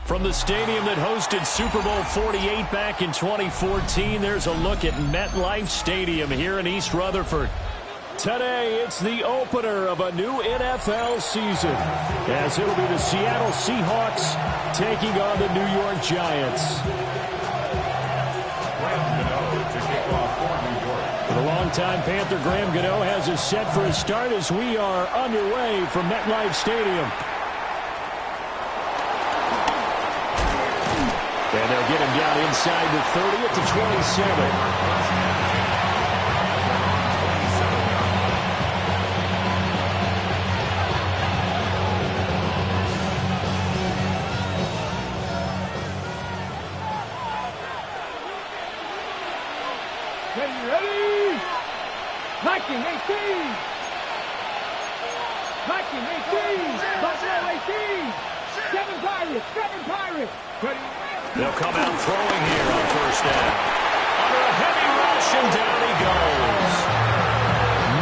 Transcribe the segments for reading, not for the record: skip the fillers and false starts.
From the stadium that hosted Super Bowl 48 back in 2014, there's a look at MetLife Stadium here in East Rutherford. Today, it's the opener of a new NFL season, as it'll be the Seattle Seahawks taking on the New York Giants. For the longtime Panther, Graham Gano has us set for a start as we are underway from MetLife Stadium. And they'll get him down inside the 30 at the 27. Ready? Marking 18. Marking 18. Buffalo 18. 7 Pirates. 7 Pirates. Ready? They'll come out throwing here on first down. Under a heavy rush, and down he goes.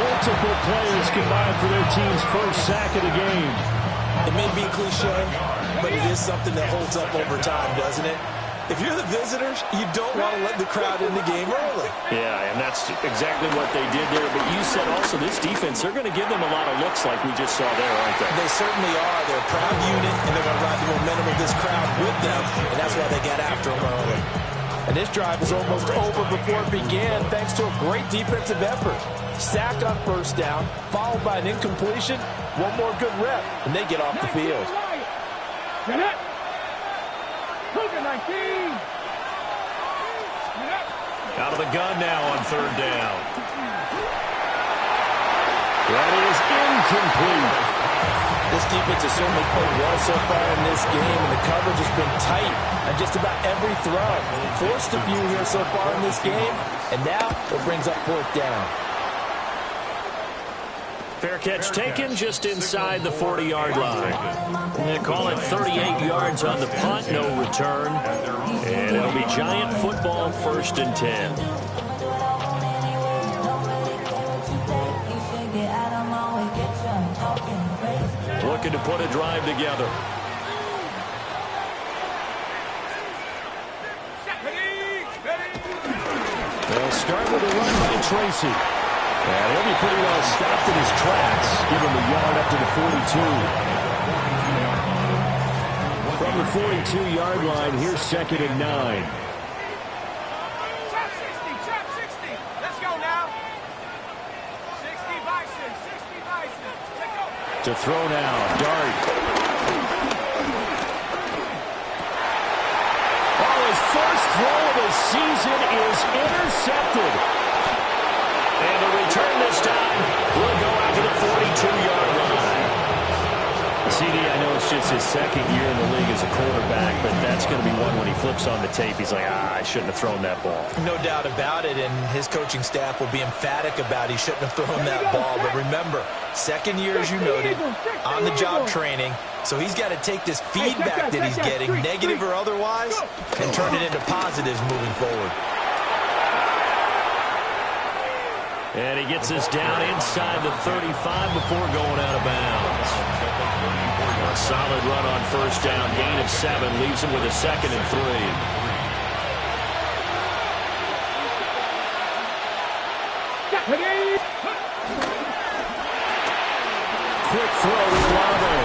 Multiple players combined for their team's first sack of the game. It may be cliche, but it is something that holds up over time, doesn't it? If you're the visitors, you don't want to let the crowd in the game early. Yeah, and that's exactly what they did there. But you said also this defense, they're going to give them a lot of looks like we just saw there, aren't they? They certainly are. They're a proud unit, and they're going to ride the momentum of this crowd with them, and that's why they get after them early. And this drive is almost over before it began, thanks to a great defensive effort. Sack on first down, followed by an incompletion, one more good rep, and they get off the field. Out of the gun now on third down. That is incomplete. This defense has certainly played well so far in this game, and the coverage has been tight on just about every throw. Forced a few here so far in this game, and now it brings up fourth down. Fair catch taken just inside the 40-yard line. They call it 38 yards on the punt, no return. And it'll be Giant football, 1st and 10. Looking to put a drive together. They'll start with a run by Tracy. And he'll be pretty well stopped in his tracks. Give him a yard up to the 42. From the 42-yard line, here's 2nd and 9. Trap 60. Let's go now. 60 Bison. Let's go. To throw now, Dart. Oh, his first throw of the season is intercepted. And the return this time will go out to the 42-yard line. CD, I know it's just his 2nd year in the league as a quarterback, but that's going to be one when he flips on the tape. He's like, I shouldn't have thrown that ball. No doubt about it, and his coaching staff will be emphatic about he shouldn't have thrown that ball. But remember, 2nd year, as you noted, on-the-job training, so he's got to take this feedback that he's getting, negative or otherwise, and turn it into positives moving forward. And he gets us down inside the 35 before going out of bounds. A solid run on first down. Gain of 7 leaves him with a 2nd and 3. Quick throw to Olave.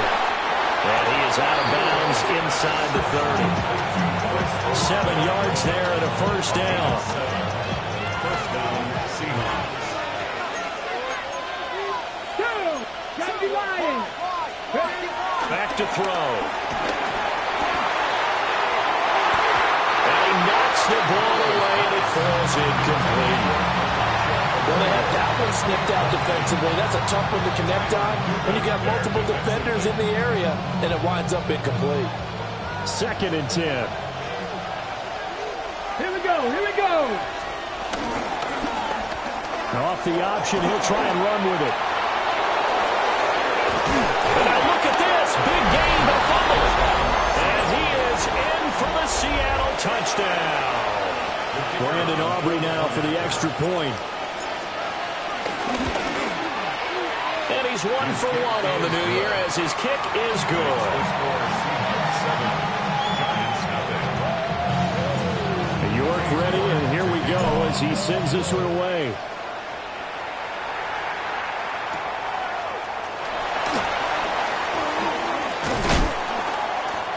And he is out of bounds inside the 30. 7 yards there and a first down. Back to throw. And he knocks the ball away and it falls incomplete. Well, they have that one snipped out defensively. That's a tough one to connect on when you got multiple defenders in the area, and it winds up incomplete. 2nd and 10. Here we go. Off the option, he'll try and run with it. And now look at this. Big gain, but fumble. And he is in for the Seattle touchdown. Brandon Aubrey now for the extra point. And he's 1 for 1 on the new year as his kick is good. mark ready, and here we go as he sends this one away.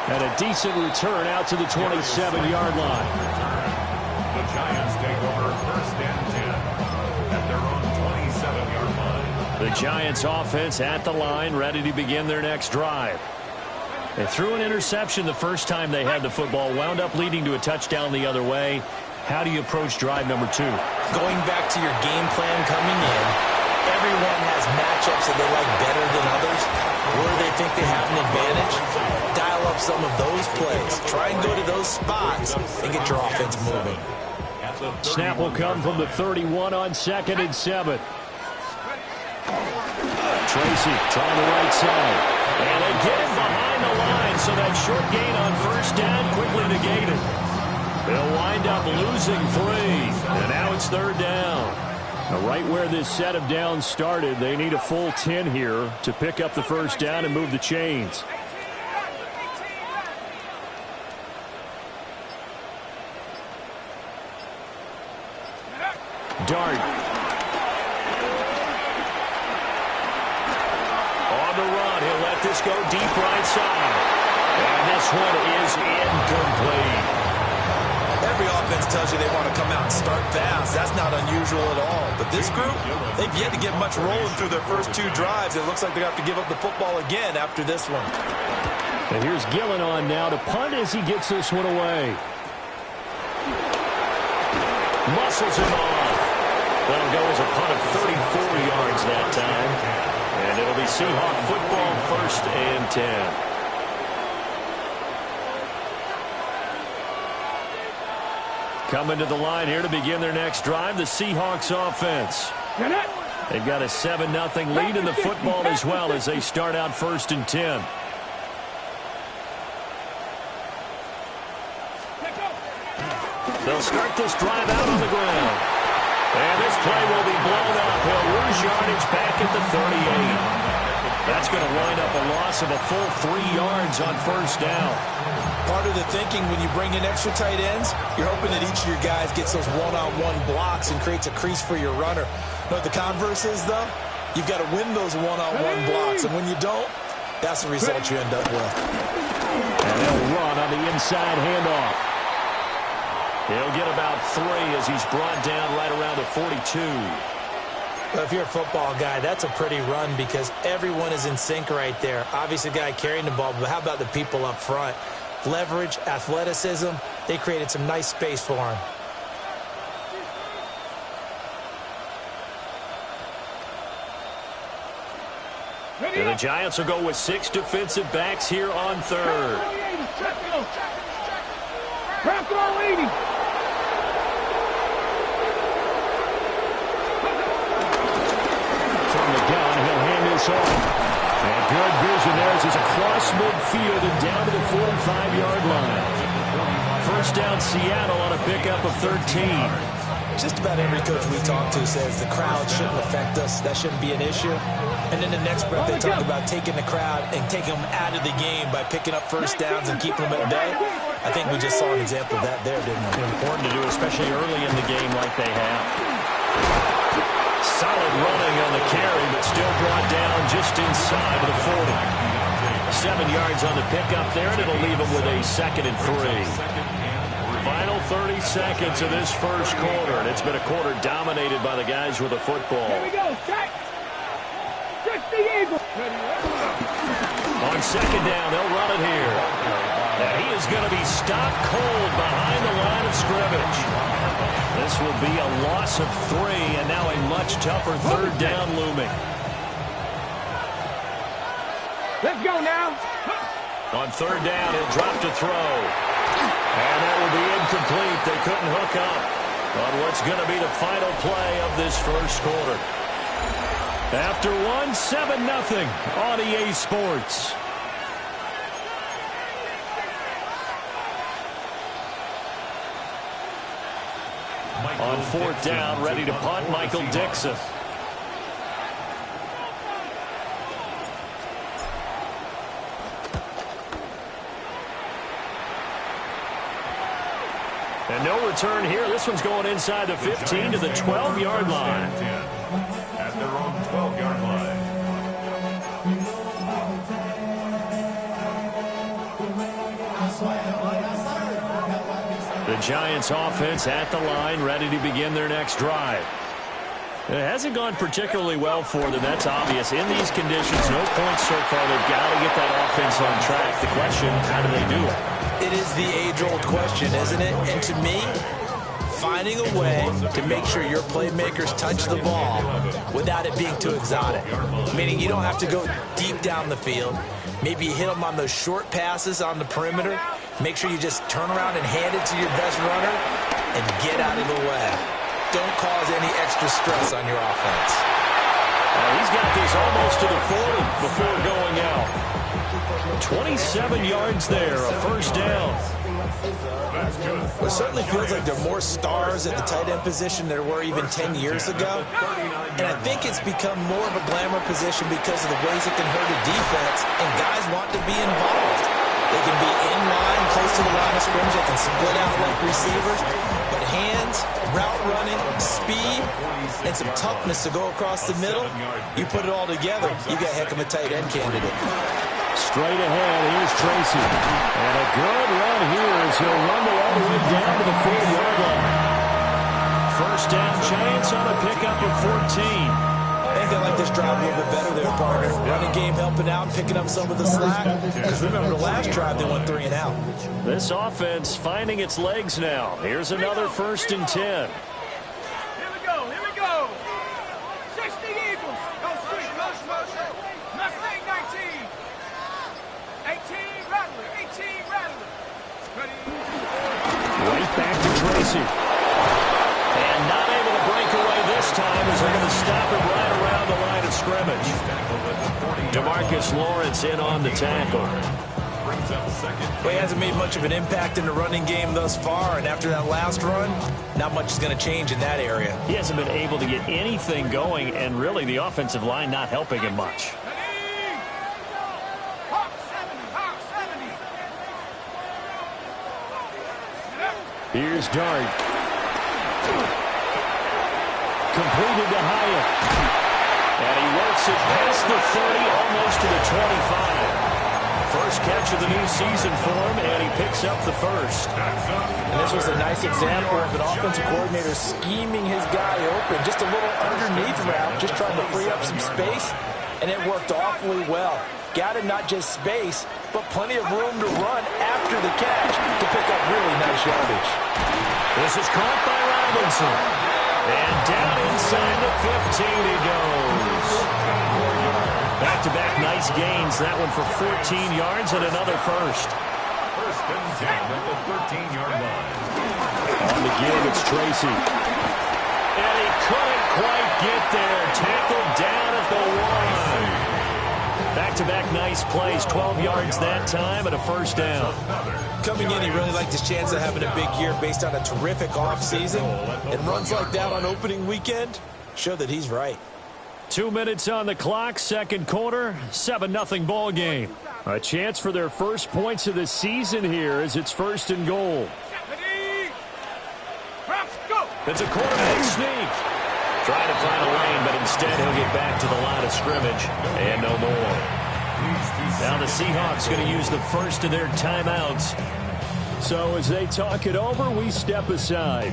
And a decent return out to the 27-yard line. The Giants take over first and 10 at their own 27-yard line. The Giants offense at the line, ready to begin their next drive. They threw an interception the first time they had the football, wound up leading to a touchdown the other way. How do you approach drive number 2? Going back to your game plan coming in, everyone has matchups that they like better than others. Where they think they have an advantage, dial up some of those plays. Try and go to those spots and get your offense moving. Snap will come from the 31 on 2nd and 7. Tracy trying the right side. And they get it behind the line, so that short gain on first down quickly negated. They'll wind up losing 3, and now it's 3rd down. Now, right where this set of downs started, they need a full 10 here to pick up the first down and move the chains. Dart. On the run, he'll let this go deep right side. And this one is incomplete. Every offense tells you they want to come out and start fast. That's not unusual at all. But this group, they've yet to get much rolling through their first 2 drives. It looks like they're going to have to give up the football again after this one. And here's Gillen on now to punt as he gets this one away. Muscles him off. That'll go as a punt of 34 yards that time. And it'll be Seahawk football, 1st and 10. Coming to the line here to begin their next drive, the Seahawks offense. They've got a 7-0 lead in the football as well as they start out 1st and 10. They'll start this drive out on the ground. And this play will be blown up. He'll lose yardage back at the 38. That's going to wind up a loss of a full 3 yards on first down. Part of the thinking when you bring in extra tight ends, you're hoping that each of your guys gets those one-on-one blocks and creates a crease for your runner. You know what the converse is, though? You've got to win those one-on-one blocks, and when you don't, that's the result you end up with. And they'll run on the inside handoff. He'll get about 3 as he's brought down right around the 42. Well, if you're a football guy, that's a pretty run because everyone is in sync right there. Obviously, the guy carrying the ball, but how about the people up front? Leverage, athleticism, they created some nice space for him. And the Giants will go with 6 defensive backs here on 3rd. From the gun, he'll hand this off. And good vision there as he's across midfield and down to the 45-yard line. First down, Seattle on a pickup of 13. Just about every coach we talk to says the crowd shouldn't affect us. That shouldn't be an issue. And then the next breath, they talk about taking the crowd and taking them out of the game by picking up first downs and keeping them at bay. I think we just saw an example of that there, didn't we? Important to do, especially early in the game like they have. Solid running on the carry, but still brought down just inside of the 40. 7 yards on the pickup there, and it'll leave them with a 2nd and 3. Final 30 seconds of this first quarter, and it's been a quarter dominated by the guys with the football. Here we go, check. Check the Eagle. On 2nd down, they'll run it here. And he is going to be stopped cold behind the line of scrimmage. This will be a loss of 3, and now a much tougher 3rd down looming. Let's go now. On 3rd down, he'll drop to throw. And that will be incomplete. They couldn't hook up on what's going to be the final play of this first quarter. After 7-0 on EA Sports. On 4th down, ready to punt, Michael Dixon. And no return here. This one's going inside the 15 to the 12-yard line. At their own 12-yard line. The Giants offense at the line, ready to begin their next drive. It hasn't gone particularly well for them, that's obvious. In these conditions, no points so far. They've got to get that offense on track. The question, how do they do it? It is the age-old question, isn't it? And to me, finding a way to make sure your playmakers touch the ball without it being too exotic. Meaning you don't have to go deep down the field. Maybe you hit them on those short passes on the perimeter. Make sure you just turn around and hand it to your best runner and get out of the way. Don't cause any extra stress on your offense. He's got this almost to the 40 before going out. 27 yards there, a first down. Well, it certainly feels like there are more stars at the tight end position than there were even 10 years ago. And I think it's become more of a glamour position because of the ways it can hurt a defense, and guys want to be involved. They can be in line, close to the line of scrimmage. They can split out like receivers. But hands, route running, speed, and some toughness to go across the middle, you put it all together, you got a heck of a tight end candidate. Straight ahead, here's Tracy. And a good run here as he'll rumble all the way down to the 4-yard line. First down, Giants on a pickup of 14. I think I like this drive a little bit better there, partner. Running game helping out, picking up some of the slack. Because remember, the last drive, they went 3 and out. This offense finding its legs now. Here's another 1st and 10. Here we go. 60 Eagles. Go street. Mustang 19. 18 Rattler. Ready. Right back to Tracy. And not able to break away this time as they're going to stop it right around the line of scrimmage. DeMarcus Lawrence in on the tackle. Well, he hasn't made much of an impact in the running game thus far, and after that last run, not much is going to change in that area. He hasn't been able to get anything going, and really the offensive line not helping him much. Here's Dart. Completed to Hyatt. And he works it past the 30, almost to the 25. First catch of the new season for him, and he picks up the first. And this was a nice example of an offensive coordinator scheming his guy open. Just a little underneath route, just trying to free up some space, and it worked awfully well. Got him not just space, but plenty of room to run after the catch to pick up really nice yardage. This is caught by Robinson. And down inside the 15 he goes. Back-to-back nice gains. That one for 14 yards and another first. First and 10 at the 13-yard line. On the give, it's Tracy. And he couldn't quite get there. Tackled down at the 1. Back-to-back nice plays. 12 yards that time and a first down. Coming in, he really liked his chance of having a big year based on a terrific offseason. And runs like that on opening weekend show that he's right. 2 minutes on the clock, second quarter, 7-0 ball game. A chance for their first points of the season here as it's 1st and goal. It's a quarterback sneak. Trying to find a lane, but instead he'll get back to the line of scrimmage. And no more. Now the Seahawks going to use the first of their timeouts. So as they talk it over, we step aside.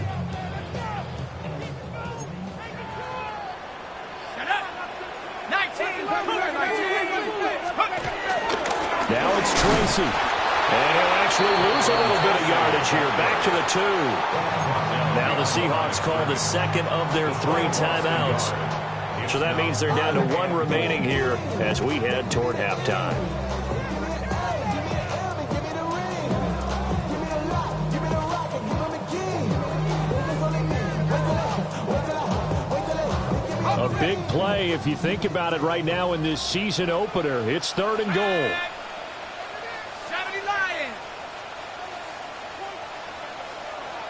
Now it's Tracy. And he'll actually lose a little bit of yardage here. Back to the 2. Now the Seahawks call the second of their 3 timeouts. So that means they're down to 1 remaining here as we head toward halftime. A big play if you think about it right now in this season opener. It's 3rd and goal. 70 Lions.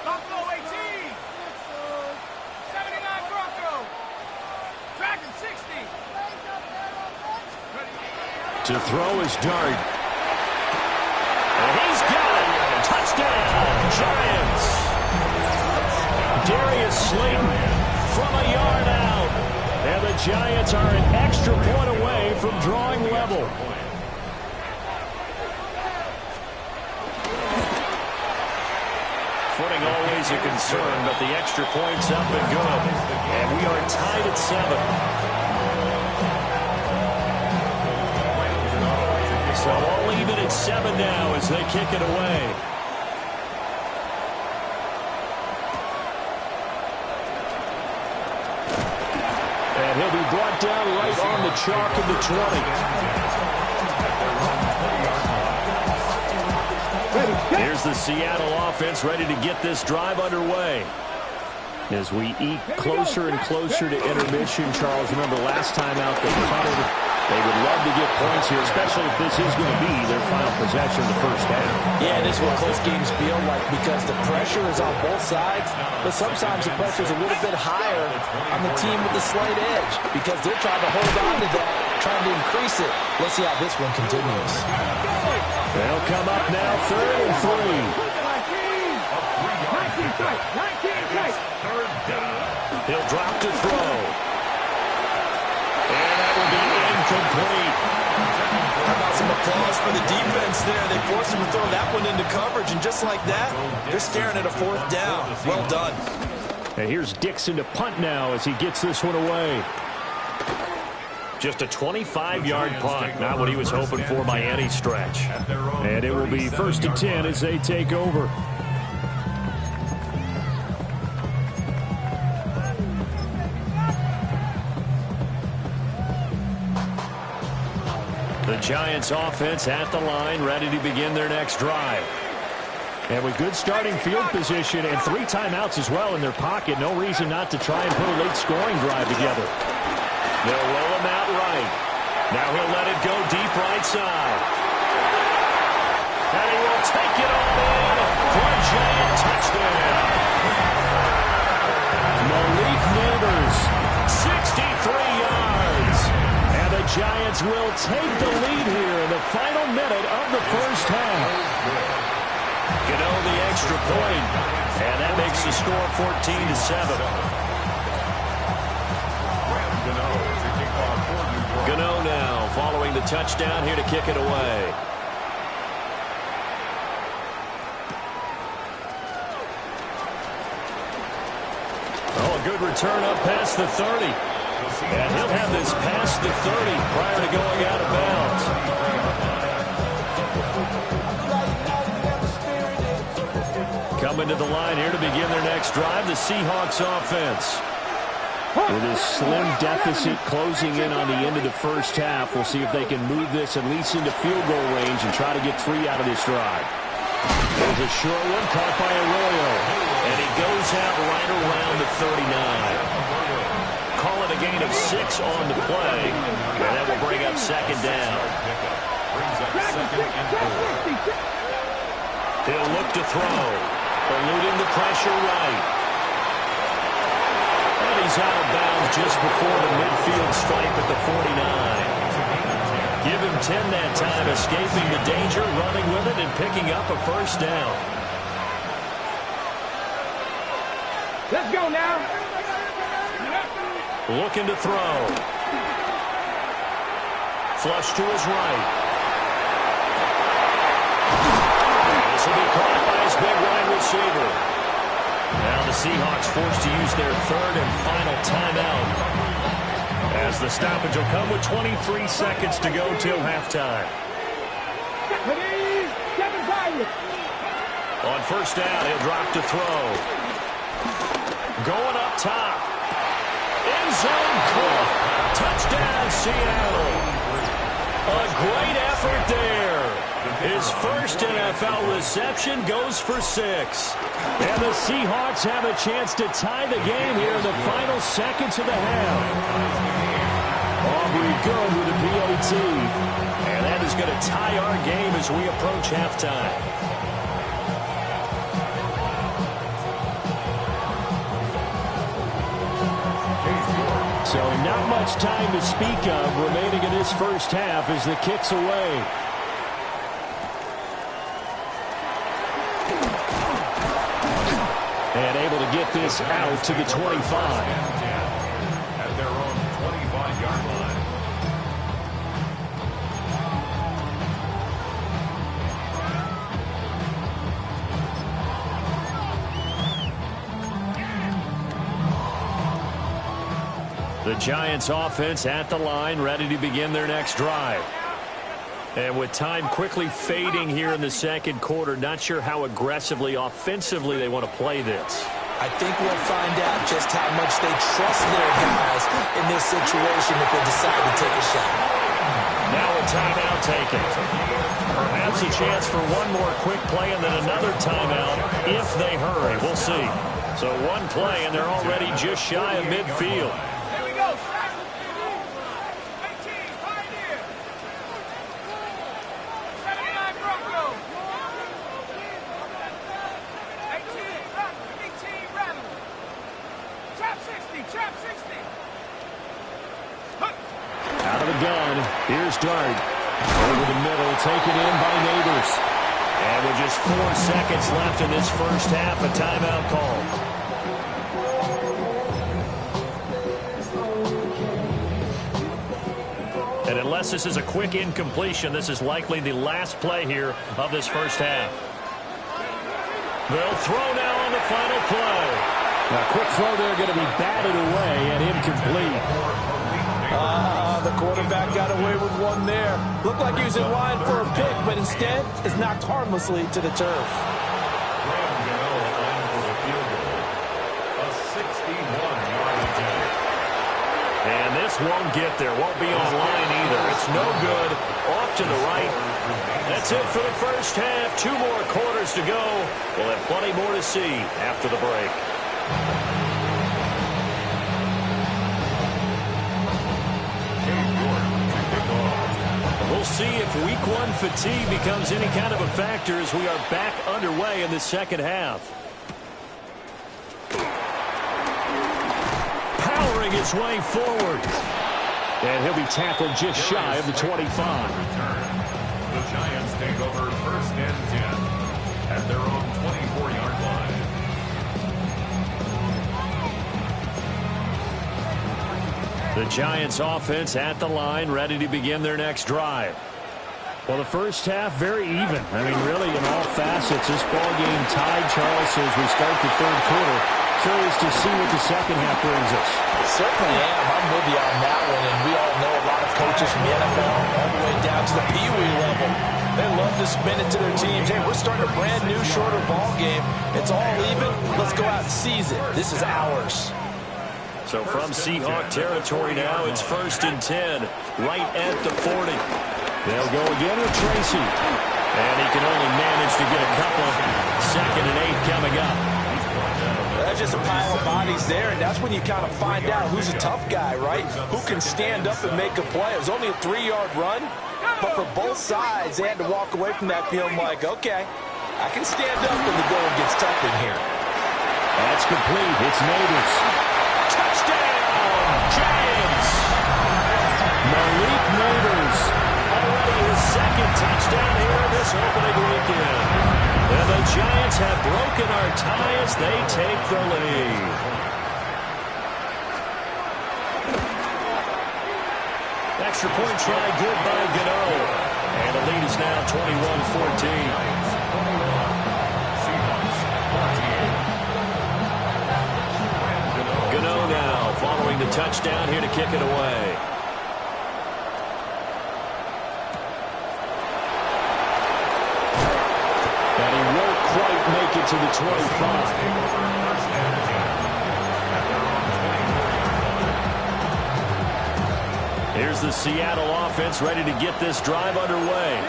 Buffalo 18. 79 Bronco. Dragon 60. To throw is Dart. And he's got it. Touchdown, Giants. Darius Slayton from a yard out. And the Giants are an extra point away from drawing level. Footing always a concern, but the extra point's up and good. And we are tied at 7. So all even at 7 now as they kick it away. And he'll be brought down right on the chalk of the 20. Here's the Seattle offense ready to get this drive underway. As we eke closer and closer to intermission, Charles, remember last time out they punted. They would love to get points here, especially if this is going to be their final possession of the first half. Yeah, this is what close games feel like because the pressure is on both sides, but sometimes the pressure is a little bit higher on the team with the slight edge because they're trying to hold on to that, trying to increase it. Let's see how this one continues. They'll come up now, 3rd and 3. He'll drop to throw. And that will be incomplete. How about some applause for the defense there? They forced him to throw that one into coverage, and just like that, they're staring at a 4th down. Well done. And here's Dixon to punt now as he gets this one away. Just a 25-yard punt, not what he was hoping for by any stretch. And it will be 1st and 10 as they take over. The Giants offense at the line, ready to begin their next drive. And with good starting field position and 3 timeouts as well in their pocket, no reason not to try and put a late scoring drive together. They'll roll him out right. Now he'll let it go deep right side. And he will take it all in for a Giant touchdown. Malik Neighbors, 63 yards. And the Giants will take the lead here in the final minute of the first half. Gano the extra point, and that makes the score 14-7. Gano now following the touchdown here to kick it away. Oh, a good return up past the 30. And he'll have this past the 30 prior to going out of bounds. Coming to the line here to begin their next drive, the Seahawks offense. With a slim deficit closing in on the end of the first half, we'll see if they can move this at least into field goal range and try to get 3 out of this drive. There's a short one caught by Arroyo. And he goes out right around the 39. Call it a gain of 6 on the play. And that will bring up 2nd down. He'll look to throw. Eluding the pressure right. And he's out of bounds just before the midfield stripe at the 49. Give him 10 that time, escaping the danger, running with it, and picking up a 1st down. Let's go now. Looking to throw. Flush to his right. This will be caught by his big wide receiver. Now the Seahawks forced to use their 3rd and final timeout. As the stoppage will come with 23 seconds to go till halftime. On 1st down, he'll drop to throw. Going up top. End zone caught. Touchdown, Seattle. A great effort there. His first NFL reception goes for 6. And the Seahawks have a chance to tie the game here in the final seconds of the half. Aubrey good with a PAT. And that is going to tie our game as we approach halftime. So not much time to speak of remaining in this first half as the kick's away. And able to get this out to the 25. At their own 25-yard line. The Giants offense at the line, ready to begin their next drive. And with time quickly fading here in the second quarter, not sure how aggressively, offensively they want to play this. I think we'll find out just how much they trust their guys in this situation if they decide to take a shot. Now a timeout taken. Perhaps a chance for one more quick play and then another timeout if they hurry. We'll see. So one play and they're already just shy of midfield. Here we go. 18, Pioneer. 79, Bronco. 18, Rattle. Trap 60, trap 60. Out of the gun, here's Dart. Over the middle, taken in by Neighbors. And with just 4 seconds left in this first half, a timeout call. And unless this is a quick incompletion, this is likely the last play here of this first half. They'll throw now on the final play. Now, quick throw there going to be batted away and incomplete. The quarterback got away with one there. Looked like he was in line for a pick, but instead is knocked harmlessly to the turf. And this won't get there. Won't be on line either. It's no good. Off to the right. That's it for the first half. 2 more quarters to go. We'll have plenty more to see after the break. We'll see if week 1 fatigue becomes any kind of a factor as we are back underway in the second half. Powering his way forward. And he'll be tackled just shy of the 25. The Giants take over 1st and 10 at their own 24-yard line. The Giants offense at the line, ready to begin their next drive. Well, the first half, very even. I mean, really, in all facets, this ball game tied, Charles, as we start the third quarter. Curious to see what the second half brings us. Certainly am. I'm with you on that one, and we all know a lot of coaches from the NFL all the way down to the Pee Wee level. They love to spin it to their teams. Hey, we're starting a brand new, shorter ball game. It's all even. Let's go out and seize it. This is ours. So from Seahawk territory now, it's 1st and 10, right at the 40. They'll go again with Tracy. And he can only manage to get a couple. 2nd and 8 coming up. That's just a pile of bodies there, and that's when you kind of find out who's a tough guy, right? Who can stand up and make a play. It was only a 3-yard run, but for both sides, they had to walk away from that feeling like, okay, I can stand up when the going gets tough in here. That's complete. It's Neighbors. Touchdown, Giants! Malik Neighbors, already his 2nd touchdown here this opening weekend. And the Giants have broken our tie as they take the lead. Extra point try good by Gano. And the lead is now 21-14. Gano now following the touchdown here to kick it away. And he won't quite make it to the 25. Here's the Seattle offense ready to get this drive underway.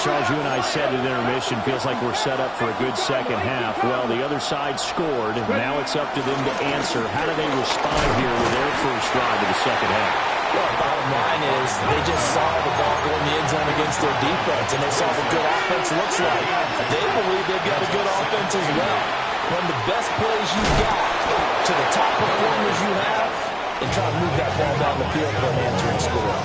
Charles, you and I said at intermission, feels like we're set up for a good second half. Well, the other side scored. Now it's up to them to answer. How do they respond here with their first drive of the second half? Well, bottom line is they just saw the ball go in the end zone against their defense, and they saw what good offense looks like. They believe they've got a good offense as well. One of the best plays you've got to the top performers you have, and try to move that ball down the field for an answering score.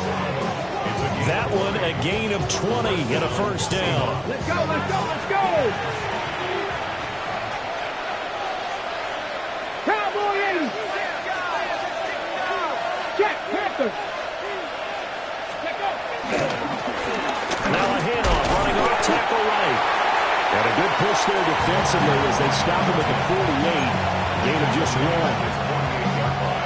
That one a gain of 20 and a first down. Let's go, let's go, let's go! push there defensively as they stop him at the 48. Gain of just one.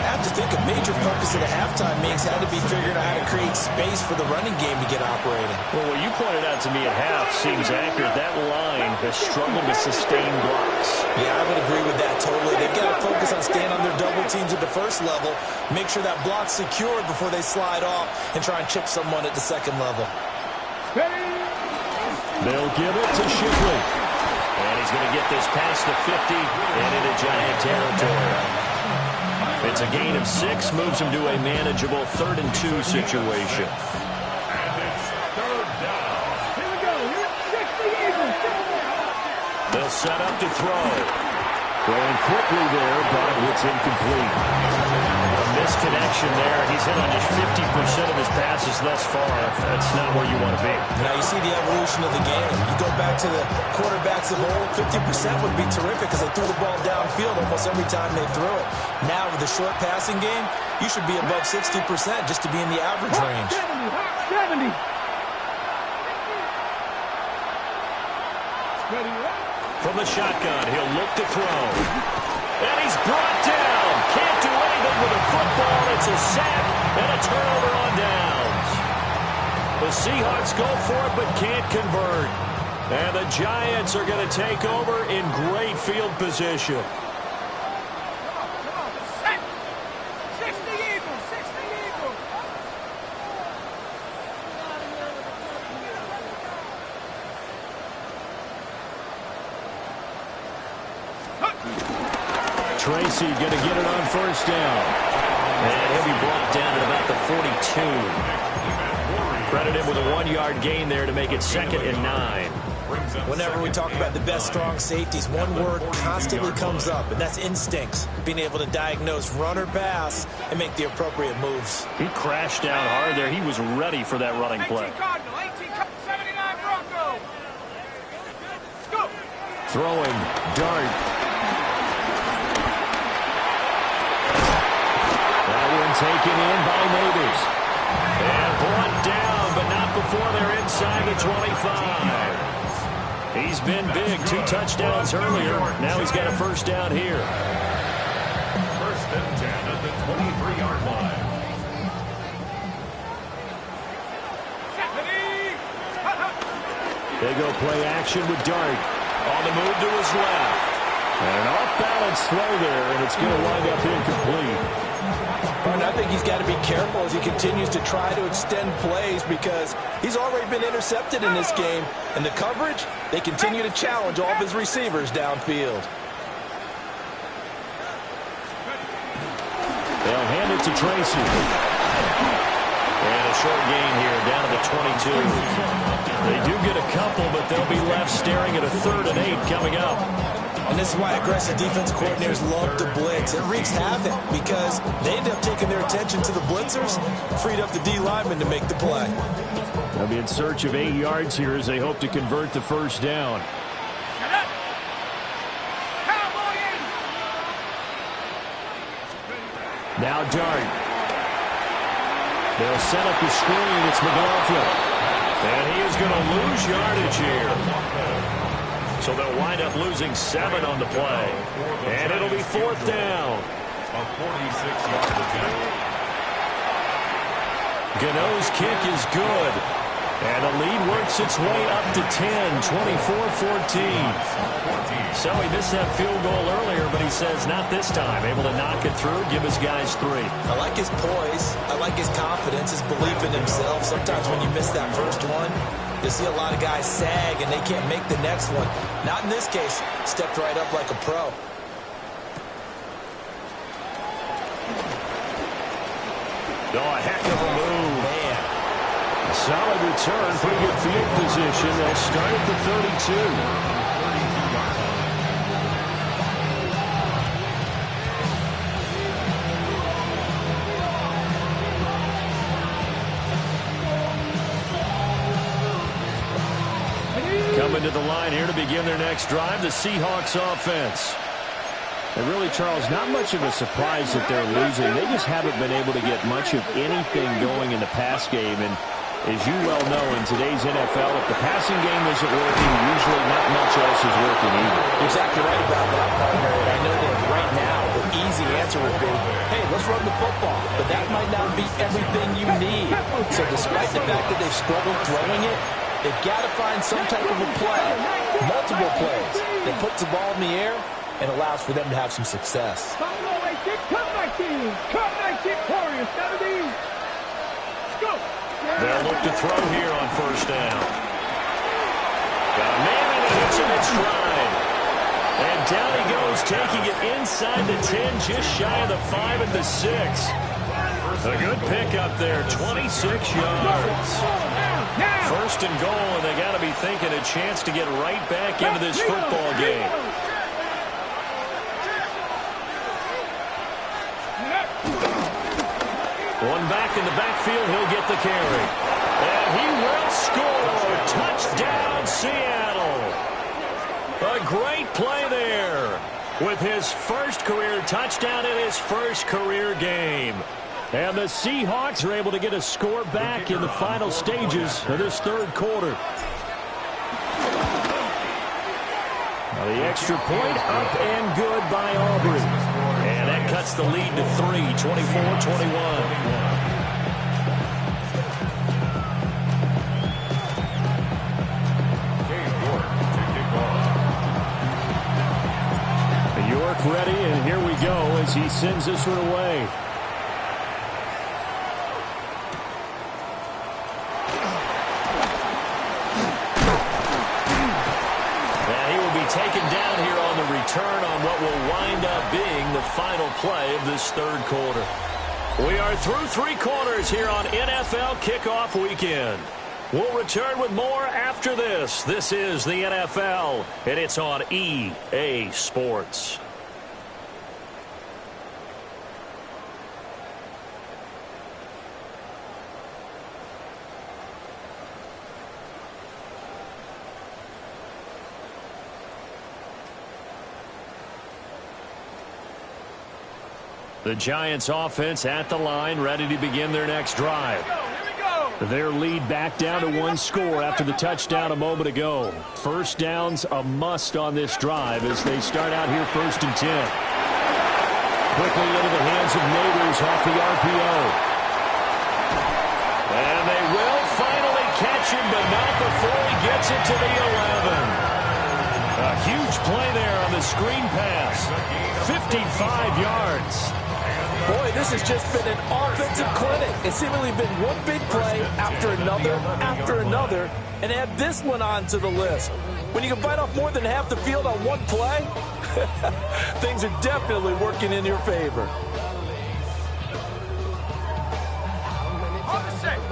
I have to think a major focus at a halftime means had to be figuring out how to create space for the running game to get operating. Well, what you pointed out to me at half seems accurate. That line has struggled to sustain blocks. Yeah, I would agree with that totally. They've got to focus on staying on their double teams at the first level, make sure that block's secured before they slide off and try and chip someone at the second level. They'll give it to Shipley. And he's going to get this past the 50 and into Giant territory. It's a gain of 6, moves him to a manageable 3rd and 2 situation. And it's 3rd down. Here we go. Here's 60 Eagles. They'll set up to throw. Throwing quickly there, but it's incomplete. A misconnection there. He's hit on just 50% of his passes thus far. That's not where you want to be. Now you see the evolution of the game. You go back to the quarterbacks of old, 50% would be terrific because they threw the ball downfield almost every time they threw it. Now with the short passing game, you should be above 60% just to be in the average range. 70. From the shotgun, he'll look to throw. And he's brought down. Can't do anything with a football. It's a sack and a turnover on downs. The Seahawks go for it but can't convert. And the Giants are going to take over in great field position. 60 Eagles. 60 Eagles. Tracy going to get it on 1st down. And he'll be brought down at about the 42. Credit him with a 1-yard gain there to make it 2nd and 9. Whenever we talk about the best strong safeties, one word constantly comes up, and that's instincts. Being able to diagnose run or pass and make the appropriate moves. He crashed down hard there. He was ready for that running play. 18 Cardinal, 79 Bronco. Go. Throwing, dart. That one taken in by Neighbors. And brought down, but not before they're inside the 25. He's been big. 2 touchdowns earlier. Now he's got a 1st down here. 1st and 10 at the 23-yard line. They go play action with Dart. On the move to his left. And an off-balance throw there, and it's going to wind up incomplete. And I think he's got to be careful as he continues to try to extend plays because he's already been intercepted in this game. And the coverage, they continue to challenge all of his receivers downfield. They'll hand it to Tracy. And a short gain here down to the 22. They do get a couple, but they'll be left staring at a 3rd and 8 coming up. And this is why aggressive defense coordinators love to blitz. It wreaks havoc because they end up taking their attention to the blitzers, freed up the D lineman to make the play. They'll be in search of 8 yards here as they hope to convert the 1st down. Now Dart. They'll set up the screen. It's McLaughlin. And he is going to lose yardage here. So they'll wind up losing 7 on the play. And it'll be 4th down. A 46-yard attempt. Gano's kick is good. And the lead works its way up to 10, 24-14. So he missed that field goal earlier, but he says not this time. Able to knock it through, give his guys 3. I like his poise. I like his confidence, his belief in himself. Sometimes when you miss that first one, you see a lot of guys sag and they can't make the next one. Not in this case. Stepped right up like a pro. Oh, a heck of a move. Man. Solid return, pretty good field position. They'll start at the 32. Coming to the line here to begin their next drive, the Seahawks offense. And really, Charles, not much of a surprise that they're losing. They just haven't been able to get much of anything going in the pass game. And As you well know, in today's NFL, if the passing game isn't working, usually not much else is working either. You're exactly right about that, partner. And I know that right now, the easy answer would be, hey, let's run the football. But that might not be everything you need. So despite the fact that they've struggled throwing it, they've got to find some type of a play, multiple plays, that puts the ball in the air and allows for them to have some success. They'll look to throw here on first down. Got a man and he hits him in stride. And down he goes, taking it inside the 10, just shy of the 5 at the 6. A good pick up there, 26 yards. First and goal, and they got to be thinking a chance to get right back into this football game. One back in the backfield, he'll get the carry. And he will score. Touchdown, Seattle. A great play there with his first career touchdown in his first career game. And the Seahawks are able to get a score back in the final stages of this third quarter. Now the extra point up and good by Aubrey. And that cuts the lead to 3, 24-21. York ready, and here we go as he sends this one away. Taken down here on the return on what will wind up being the final play of this third quarter. We are through 3 quarters here on NFL Kickoff Weekend. We'll return with more after this. This is the NFL, and it's on EA Sports. The Giants offense at the line, ready to begin their next drive. Their lead back down to 1 score after the touchdown a moment ago. First down's a must on this drive as they start out here 1st and 10. Quickly into the hands of Neighbors off the RPO. And they will finally catch him, but not before he gets it to the 11. A huge play there on the screen pass. 55 yards. Boy, this has just been an offensive clinic. It's seemingly been one big play after another, and add this one on to the list. When you can bite off more than half the field on one play, things are definitely working in your favor.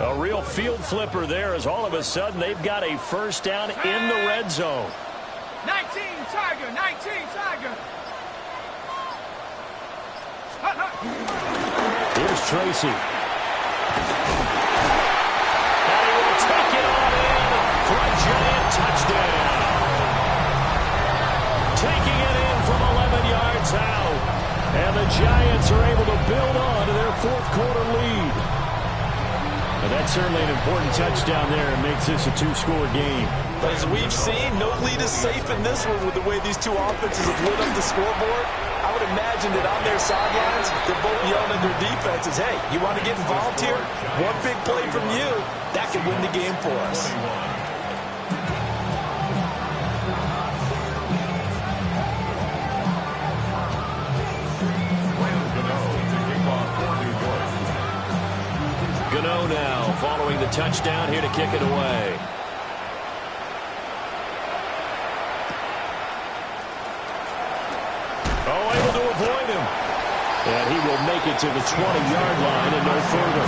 A real field flipper there as all of a sudden they've got a first down in the red zone. 19 Tiger, 19 Tiger. Here's Tracy. And he will take it on in for a giant touchdown. Taking it in from 11 yards out. And the Giants are able to build on to their 4th quarter lead. And that's certainly an important touchdown there. It makes this a 2-score game. But as we've seen, no lead is safe in this one with the way these two offenses have lit up the scoreboard. I would imagine that on their sidelines, they're both yelling at their defenses, hey, you want to get involved here? One big play from you, that could win the game for us. Gano now following the touchdown here to kick it away. Able to avoid him. And he will make it to the 20-yard line and no further.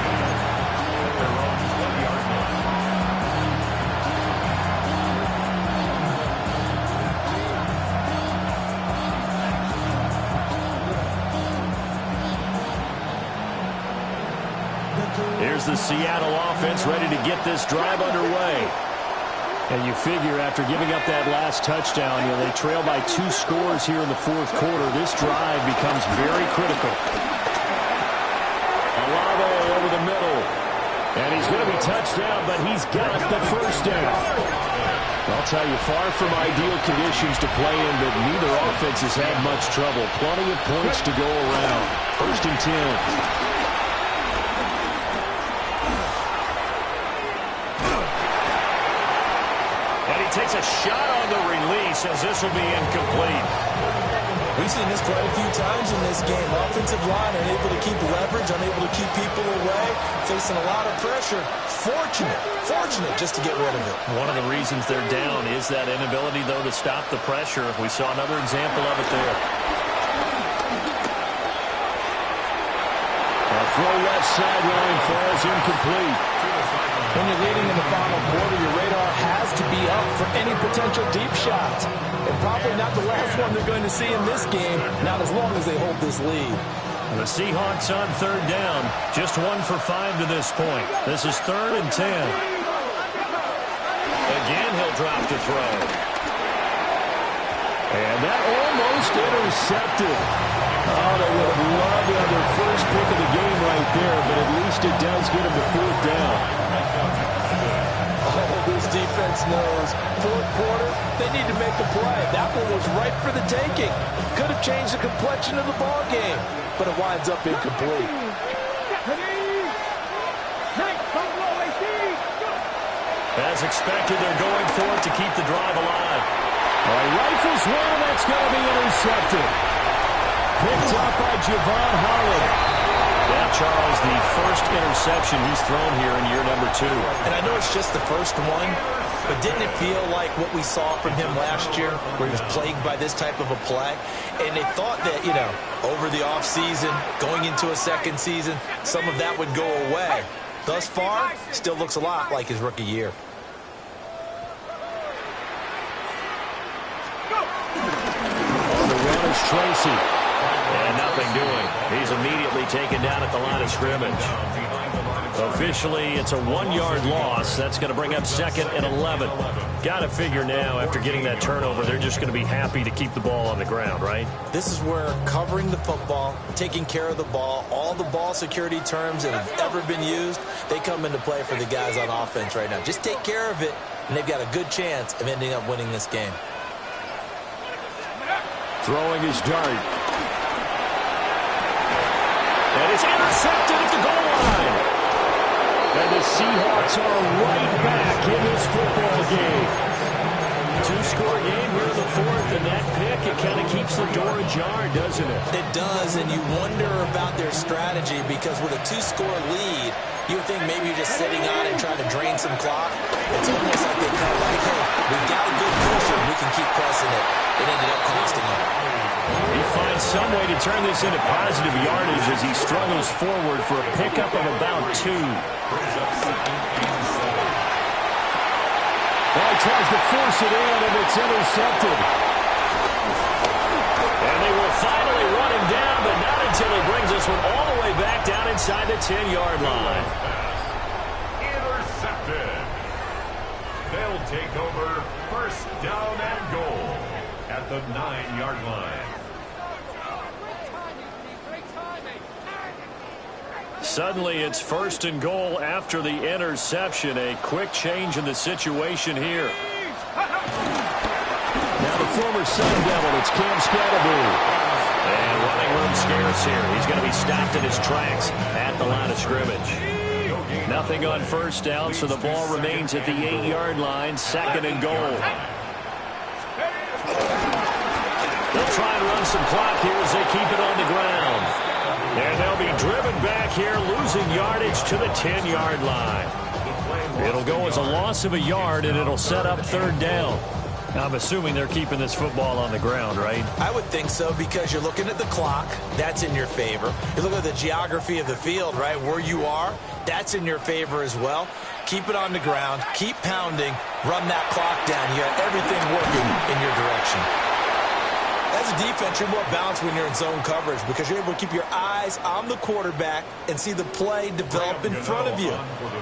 Here's the Seattle offense ready to get this drive underway. And you figure after giving up that last touchdown, they trail by 2 scores here in the 4th quarter. This drive becomes very critical. Olave over the middle. And he's going to be touched down, but he's got the first down. I'll tell you, far from ideal conditions to play in, but neither offense has had much trouble. Plenty of points to go around. 1st and 10. Takes a shot on the release as this will be incomplete. We've seen this quite a few times in this game. Offensive line unable to keep leverage, unable to keep people away, facing a lot of pressure. Fortunate just to get rid of it. One of the reasons they're down is that inability, though, to stop the pressure. We saw another example of it there. A throw left sideline falls incomplete. When you're leading in the final quarter, your radar has to be up for any potential deep shots. And probably not the last one they're going to see in this game, not as long as they hold this lead. The Seahawks on 3rd down, just 1 for 5 to this point. This is 3rd and 10. Again, he'll drop to throw. And that almost intercepted. Oh, they would have loved to have their first pick of the game right there, but at least it does get them to 4th down. Oh, this defense knows. 4th quarter, they need to make a play. That one was ripe for the taking. Could have changed the complexion of the ball game, but it winds up incomplete. As expected, they're going for it to keep the drive alive. Rifles one, that's going to be intercepted. Picked up by Javon Holland. Now, Charles, the first interception he's thrown here in year number 2. And I know it's just the first one, but didn't it feel like what we saw from him last year, where he was plagued by this type of a play? And they thought that, over the offseason, going into a second season, some of that would go away. Thus far, still looks a lot like his rookie year. On the run is Tracy. And nothing doing. He's immediately taken down at the line of scrimmage. Officially, it's a 1-yard loss. That's going to bring up 2nd and 11. Got to figure now, after getting that turnover, they're just going to be happy to keep the ball on the ground, right? This is where covering the football, taking care of the ball, all the ball security terms that have ever been used, they come into play for the guys on offense right now. Just take care of it, and they've got a good chance of ending up winning this game. Throwing his dart. And it's intercepted at the goal line. And the Seahawks are right back in this football game. 2-score game here in the 4th, and that pick, it kind of keeps the door ajar, doesn't it? It does, and you wonder about their strategy, because with a 2-score lead, you would think maybe you're just sitting on and trying to drain some clock. It's almost like they kind of like, hey, we've got a good cushion, we can keep pressing it. It ended up costing them. He finds some way to turn this into positive yardage as he struggles forward for a pickup of about 2. Well, he tries to force it in, and it's intercepted. And they will finally run him down, but not until he brings this one all the way back down inside the 10-yard line. Intercepted. They'll take over 1st down and goal at the 9-yard line. Suddenly, it's 1st and goal after the interception. A quick change in the situation here. Now the former Sun Devil, it's Cam Scatterbury. And running room scarce here. He's going to be stopped in his tracks at the line of scrimmage. Nothing on 1st down, so the ball remains at the 8-yard line, 2nd and goal. They'll try and run some clock here as they keep it on the ground. And they'll be driven back here, losing yardage to the 10-yard line. It'll go as a loss of a yard, and it'll set up 3rd down. I'm assuming they're keeping this football on the ground, right? I would think so, because you're looking at the clock. That's in your favor. You're looking at the geography of the field, right? Where you are, that's in your favor as well. Keep it on the ground. Keep pounding. Run that clock down. You have everything working in your direction. As a defense, you're more balanced when you're in zone coverage, because you're able to keep your eyes on the quarterback and see the play develop in front of you.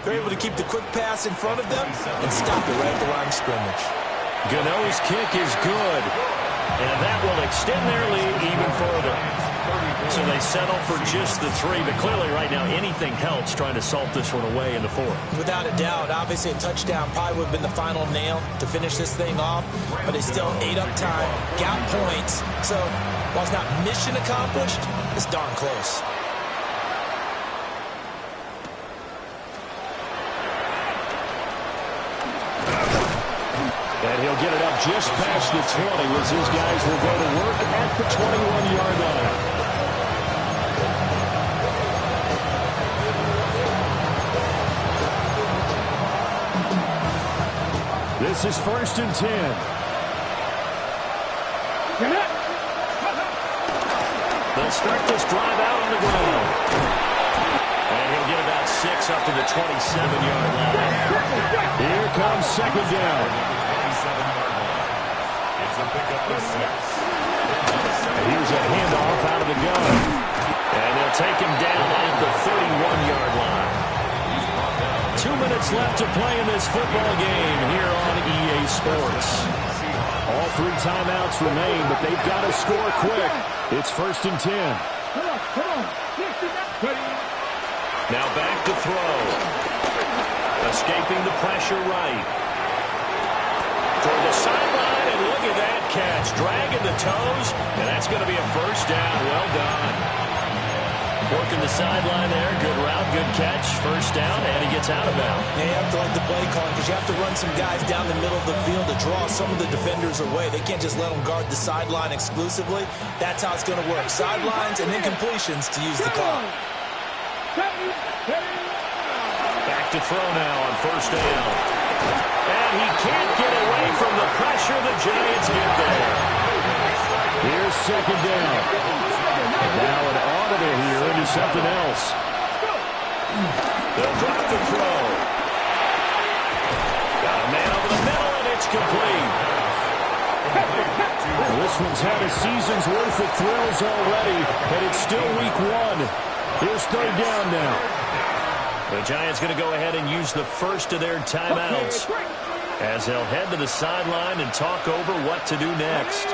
You're able to keep the quick pass in front of them and stop it right at the line of scrimmage. Gano's kick is good, and that will extend their lead even further. So they settle for just the 3, but clearly right now anything helps trying to salt this one away in the 4th. Without a doubt, obviously a touchdown probably would have been the final nail to finish this thing off, but they still ate up time, got points. So while it's not mission accomplished, it's darn close. And he'll get it up just past the 20 as his guys will go to work at the 21-yard line. This is 1st and 10. They'll start this drive out on the ground. And he'll get about 6 up to the 27-yard line. Here comes 2nd down. It's a pickup of 6. And here's a handoff out of the gun. And they'll take him down at the 31-yard line. 2 minutes left to play in this football game here on EA Sports. All 3 timeouts remain, but they've got to score quick. It's 1st and 10. Now back to throw. Escaping the pressure right. Toward the sideline, and look at that catch. Dragging the toes, and that's going to be a 1st down. Well done. Working the sideline there. Good route, good catch. 1st down, and he gets out of bounds. Yeah, you have to like the play calling because you have to run some guys down the middle of the field to draw some of the defenders away. They can't just let them guard the sideline exclusively. That's how it's going to work. Sidelines and incompletions to use the clock. Back to throw now on 1st down. And he can't get away from the pressure. The Giants get there. Here's 2nd down. Now an audible here into something else. They'll drop the throw. Got a man over the middle, and it's complete. This one's had a season's worth of thrills already, and it's still week 1. Here's 3rd down now. The Giants going to go ahead and use the first of their timeouts as they'll head to the sideline and talk over what to do next.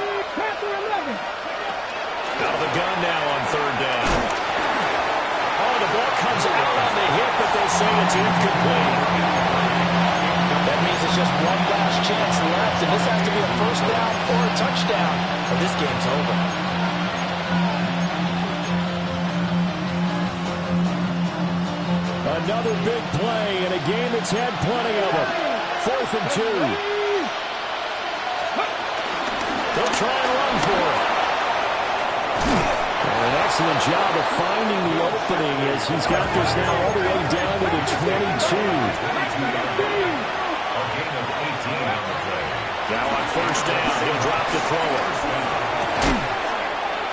Out of the gun now on 3rd down. Oh, the ball comes out on the hip, but they say it's incomplete. That means it's just one last chance left, and this has to be a 1st down or a touchdown, or this game's over. Another big play in a game that's had plenty of them. 4th and 2. They'll try and run for it. An excellent job of finding the opening as he's got this now all the way down to the 22. A gain of 18 on the play. Now on 1st down, he'll drop the throw.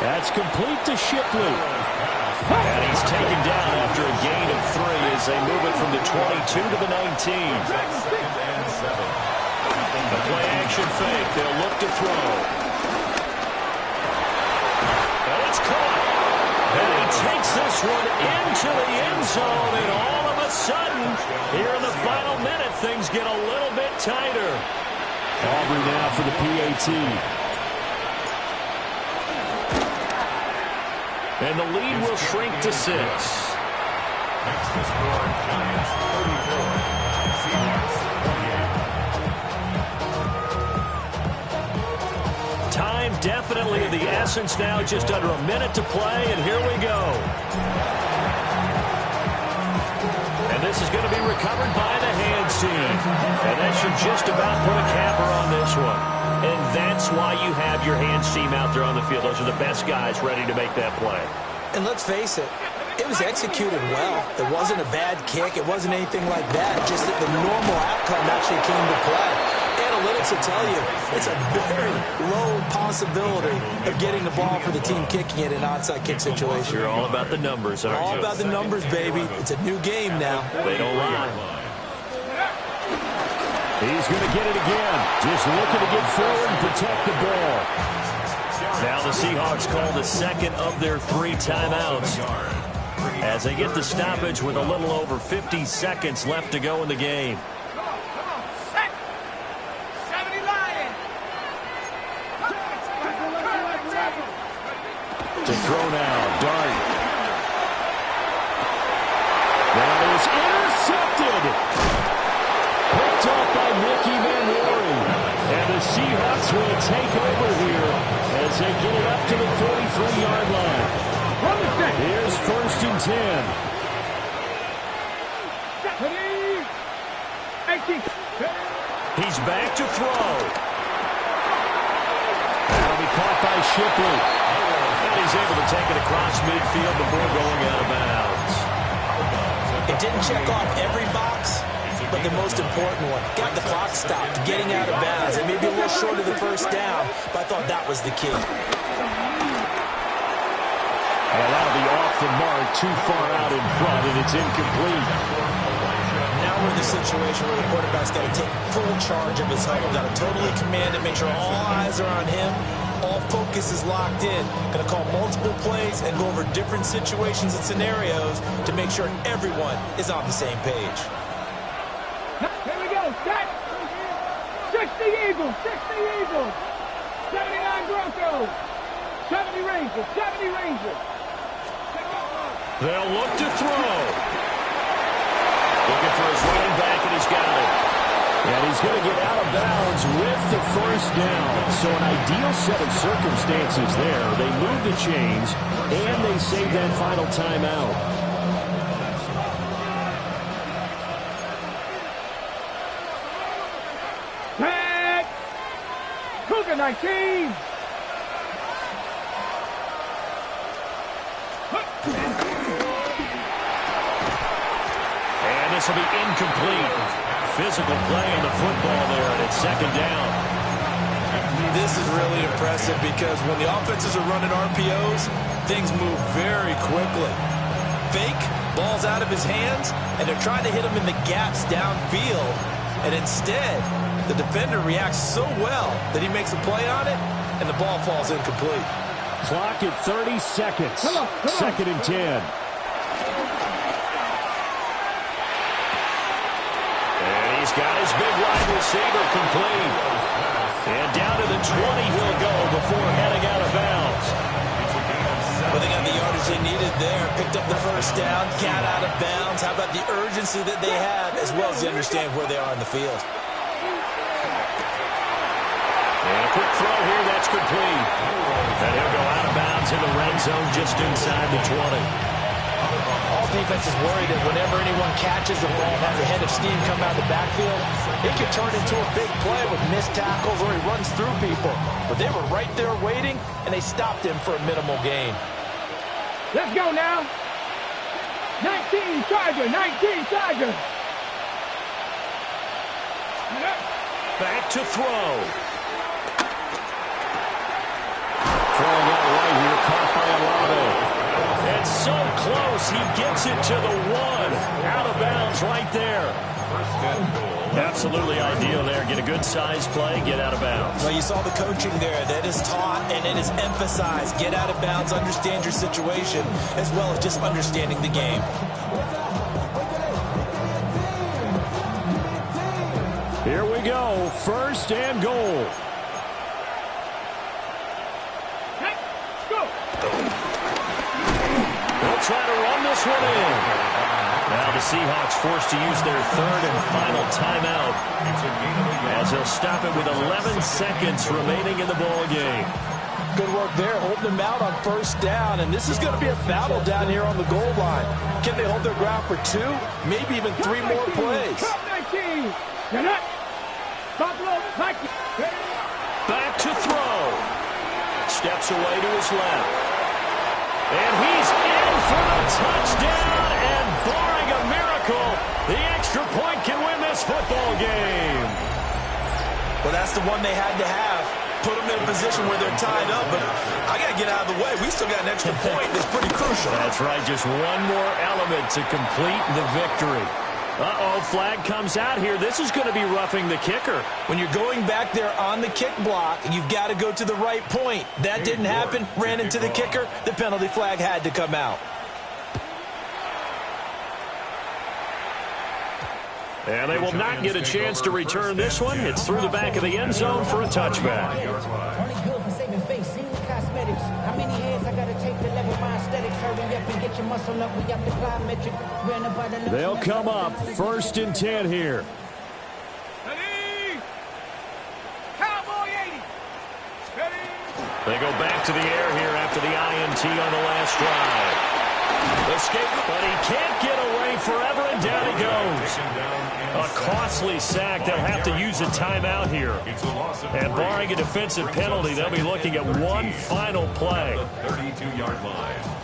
That's complete to Shipley. And he's taken down after a gain of 3 as they move it from the 22 to the 19. The play action fake. They'll look to throw. And it's caught. And he takes this one into the end zone. And all of a sudden, here in the final minute, things get a little bit tighter. Aubrey now for the PAT. And the lead will shrink to 6. Next to score, Giants 34. Seahawks 28. Time definitely of the essence now. Just under a minute to play, and here we go. And this is going to be recovered by the hands team. And that should just about put a capper on this one. And that's why you have your hands team out there on the field. Those are the best guys ready to make that play. And let's face it, it was executed well. It wasn't a bad kick. It wasn't anything like that. Just that the normal outcome actually came to play. Analytics will tell you it's a very low possibility of getting the ball for the team kicking it in an onside kick situation. You're all about the numbers, aren't you? All about the numbers, baby. It's a new game now. They don't lie. He's going to get it again. Just looking to get forward and protect the ball. Now the Seahawks call the second of their 3 timeouts as they get the stoppage with a little over 50 seconds left to go in the game. To throw now. Dart. That is intercepted. Picked off by Mickey Manwari. And the Seahawks will take over here as they get it up to the 43-yard line. Here's 1st and 10. He's back to throw. That'll be caught by Shipley. And he's able to take it across midfield before going out of bounds. It didn't check off every box, but the most important one. Got the clock stopped, getting out of bounds. It may be a little short of the first down, but I thought that was the key. And that'll be off the mark, too far out in front, and it's incomplete. Now we're in the situation where the quarterback's got to take full charge of his huddle. Got to totally command it, make sure all eyes are on him. All focus is locked in. Going to call multiple plays and go over different situations and scenarios to make sure everyone is on the same page. Here we go. Set. 60 Eagles. 60 Eagles. 79 Broncos. 70 Rangers. 70 Rangers. They'll look to throw. Looking for his running back, and he's got it. And he's going to get out of bounds with the first down. So an ideal set of circumstances there. They move the chains, and they save that final timeout. Tag. Cougar 19. And this will be incomplete. Physical play on the football there, and it's 2nd down. This is really impressive because when the offenses are running RPOs, things move very quickly. Fake, ball's out of his hands, and they're trying to hit him in the gaps downfield. And instead, the defender reacts so well that he makes a play on it, and the ball falls incomplete. Clock at 30 seconds. Come on. 2nd and 10. He's got his big wide receiver complete. And down to the 20 he'll go before heading out of bounds. Well, they got the yardage they needed there. Picked up the first down, got out of bounds. How about the urgency that they have, as well as they understand where they are in the field. And a quick throw here, that's complete. And he'll go out of bounds in the red zone just inside the 20. All defense is worried that whenever anyone catches the ball and has a head of steam come out of the backfield, it could turn into a big play with missed tackles or he runs through people. But they were right there waiting, and they stopped him for a minimal gain. Let's go now. 19 Charger. 19 Charger. Back to throw. Throwing out right here, caught by Alado. And so close, he gets it to the 1. Out of bounds right there. Absolutely ideal there. Get a good size play, get out of bounds. Well, you saw the coaching there. That is taught and it is emphasized. Get out of bounds, understand your situation, as well as just understanding the game. Here we go, 1st and goal. They'll try to run this one in. Now the Seahawks forced to use their 3rd and final timeout as they'll stop it with 11 seconds remaining in the ball game. Good work there, holding them out on 1st down, and this is going to be a battle down here on the goal line. Can they hold their ground for 2, maybe even 3 more plays? Back to throw. Steps away to his left. And he's in for the touchdown, and barring a miracle, the extra point can win this football game. Well, that's the one they had to have. Put them in a position where they're tied up, but I got to get out of the way. We still got an extra point that's pretty crucial. That's right, just one more element to complete the victory. Uh-oh, flag comes out here. This is going to be roughing the kicker. When you're going back there on the kick block, you've got to go to the right point. That didn't happen, ran into the kicker. The penalty flag had to come out. And they will not get a chance to return this one. It's through the back of the end zone for a touchback. How many heads I gotta take to let They'll come up 1st and 10 here. Ready? Cowboy 80. Ready? They go back to the air here after the INT on the last drive. Escape, but he can't get away forever, and down he goes. A costly sack. They'll have to use a timeout here. And barring a defensive penalty, they'll be looking at one final play. 32-yard line.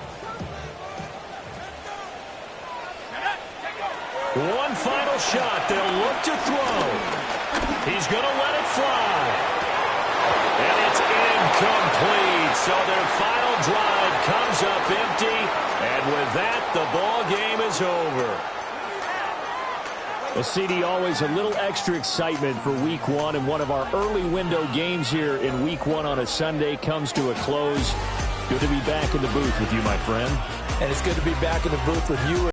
One final shot. They'll look to throw. He's going to let it fly. And it's incomplete. So their final drive comes up empty. And with that, the ball game is over. Well, CD, always a little extra excitement for Week 1. And one of our early window games here in Week 1 on a Sunday comes to a close. Good to be back in the booth with you, my friend. And it's good to be back in the booth with you.